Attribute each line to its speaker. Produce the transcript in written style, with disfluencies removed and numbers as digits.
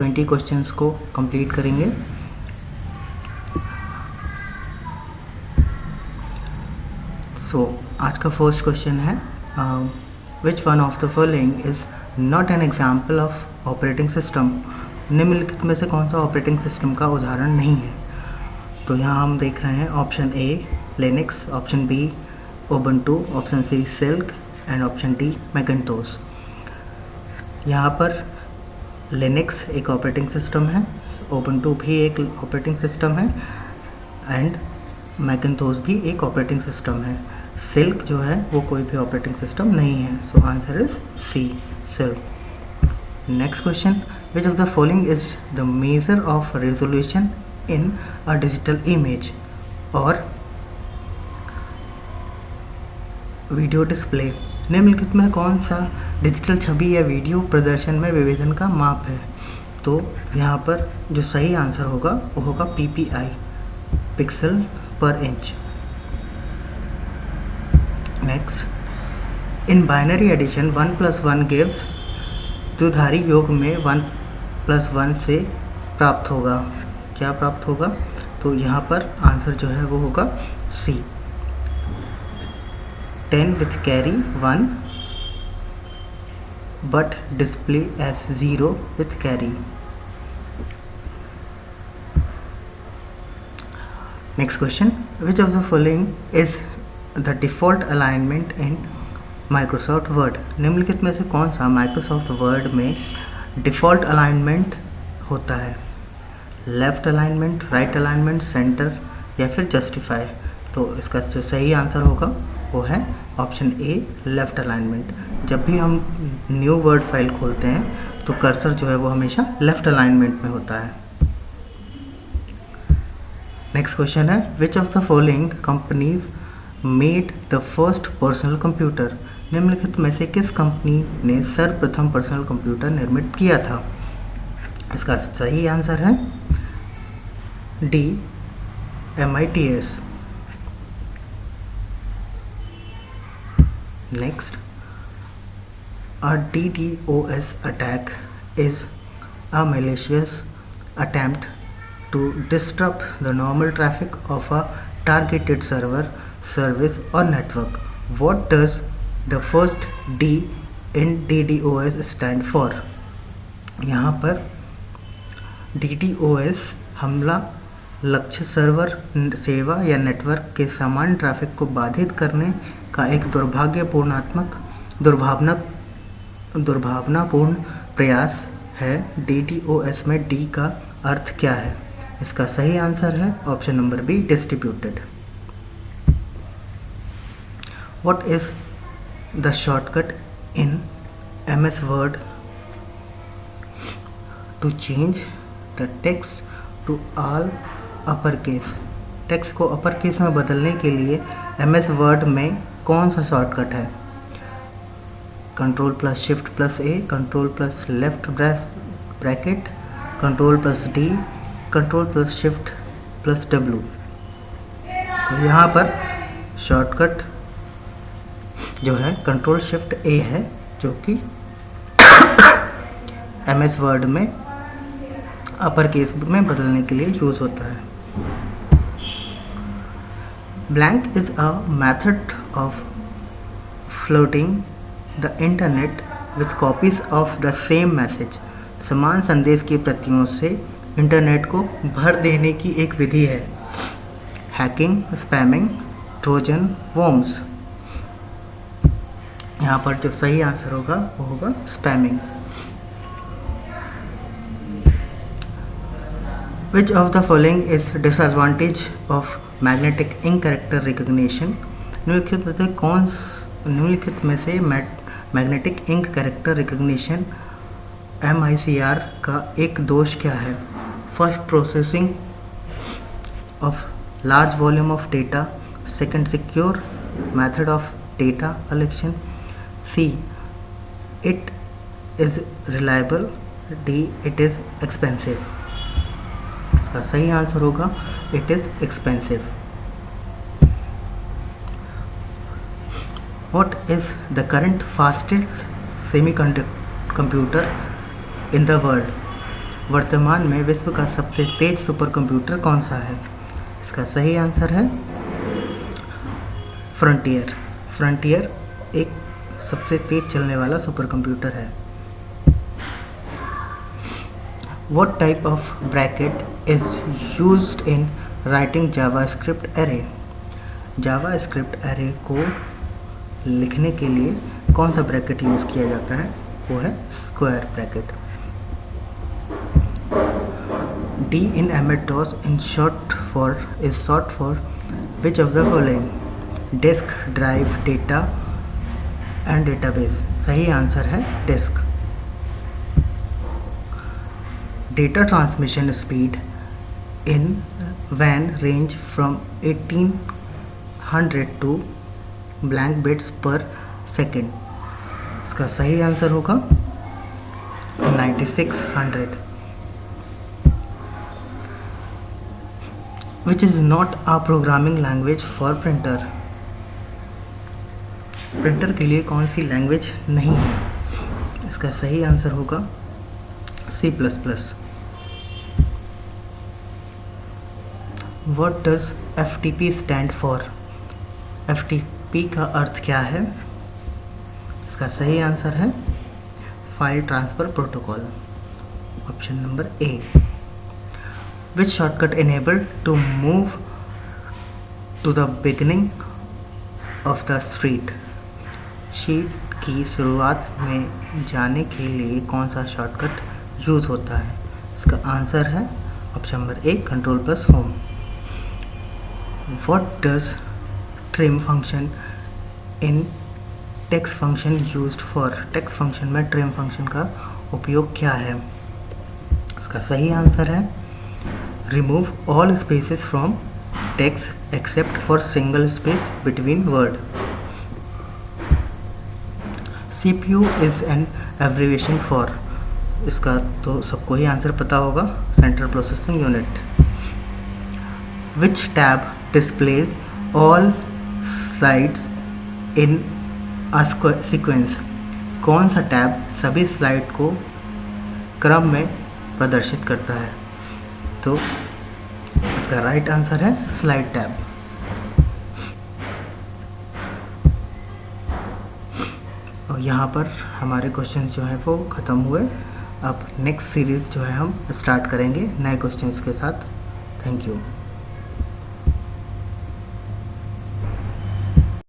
Speaker 1: 20 questions को complete करेंगे। आज का फर्स्ट क्वेश्चन है which one of the following is not an example of operating system. निम्नलिखित में से कौन सा ऑपरेटिंग सिस्टम का उदाहरण नहीं है। तो यहाँ हम देख रहे हैं option A Linux, option B Ubuntu, option C silk and option D Macintosh. यहाँ पर लिनक्स एक ऑपरेटिंग सिस्टम है, उबुंटू भी एक ऑपरेटिंग सिस्टम है एंड मैकिन्टोश भी एक ऑपरेटिंग सिस्टम है। सिल्क जो है वो कोई भी ऑपरेटिंग सिस्टम नहीं है। So answer is C, silk. Next question, which of the following is the major of resolution in a digital image और वीडियो डिस्प्ले। निम्नलिखित में कौन सा डिजिटल छवि या वीडियो प्रदर्शन में विभेदन का माप है। तो यहाँ पर जो सही आंसर होगा वो होगा PPI, pixel per inch. Next, in binary addition 1 + 1 gives, द्विधारी योग में 1 + 1 से प्राप्त होगा, क्या प्राप्त होगा। तो यहाँ पर आंसर जो है वो होगा सी, 10 with carry 1 but display as 0 with carry. Next question, which of the following is the default alignment in Microsoft Word। निम्नलिखित में से कौन सा Microsoft Word में डिफ़ॉल्ट अलाइनमेंट होता है। Left alignment, right alignment, centre या फिर जस्टिफाई। तो इसका जो सही आंसर होगा वो है ऑप्शन ए, लेफ्ट अलाइनमेंट। जब भी हम न्यू वर्ड फाइल खोलते हैं तो कर्सर जो है वो हमेशा लेफ्ट अलाइनमेंट में होता है। नेक्स्ट क्वेश्चन है, विच of the following companies made the first personal computer. निम्नलिखित में से किस कंपनी ने सर्वप्रथम पर्सनल कंप्यूटर निर्मित किया था। इसका सही आंसर है D, MITS। Next, a DDoS attack is a malicious attempt to disrupt the normal traffic of a targeted server, service or network. What does the first D in DDoS stand for? यहाँ पर DDoS हमला लक्ष्य server, सेवा या network के समान traffic को बाधित करने का एक दुर्भावनापूर्ण प्रयास है। DDoS में D का अर्थ क्या है। इसका सही आंसर है option number B, distributed. What is the shortcut in MS Word to change the text to all upper case. Text को अपर केस में बदलने के लिए MS Word में कौन सा शॉर्टकट है। Ctrl+Shift+A, Ctrl+Left bracket, Ctrl+D, Ctrl+Shift+W। तो यहाँ पर शॉर्टकट जो है Ctrl+Shift+A है, जो कि MS Word में अपर केस में बदलने के लिए यूज़ होता है। Blank is a method of flooding the internet with copies of the same message। समान संदेश की प्रतियों से इंटरनेट को भर देने की एक विधि है। Hacking, spamming, Trojan, worms. यहाँ पर जो सही आंसर होगा वो होगा spamming. Which of the following is disadvantage of magnetic ink character recognition। निम्नलिखित में से magnetic ink character recognition MICR का एक दोष क्या है। First, processing of large volume of data. Second, secure method of data collection. C, it is reliable. D, it is expensive. इसका सही आंसर होगा it is expensive. What is the current fastest semiconductor computer in the world। वर्तमान में विश्व का सबसे तेज super computer कौन सा है? इसका सही आंसर है फ्रंटियर। फ्रंटियर एक सबसे तेज चलने वाला सुपर कंप्यूटर है। What type of bracket is used in writing JavaScript array? JavaScript array को लिखने के लिए कौन सा ब्रैकेट यूज़ किया जाता है? वो है square bracket. D in MS-DOS is short for which of the following? Disk, drive, data and database। सही आंसर है disk। Data transmission speed in WAN range from 1800 to blank bits per second। इसका सही answer होगा 9600। Which is not a programming language for printer? Printer के लिए कौन सी language नहीं है? इसका सही आंसर होगा C++। What does FTP stand for? FTP का अर्थ क्या है? इसका सही आंसर है file transfer protocol, option number A। Which shortcut enabled to move to the beginning of the street? Sheet की शुरुआत में जाने के लिए कौन सा शॉर्टकट यूज़ होता है? इसका आंसर है option number A, Ctrl+Home। What does trim function in text function used for? text function में trim function का उपयोग क्या है? इसका सही आंसर है remove all spaces from text except for single space between word। CPU is an abbreviation for। इसका तो सबको ही आंसर पता होगा, central processing unit. Which tab displays all slides in a sequence? कौन सा टैब सभी स्लाइड को क्रम में प्रदर्शित करता है? तो इसका राइट आंसर है स्लाइड टैब। और यहाँ पर हमारे क्वेश्चंस जो हैं वो ख़त्म हुए। अब नेक्स्ट सीरीज़ जो है हम स्टार्ट करेंगे नए क्वेश्चंस के साथ। Thank you.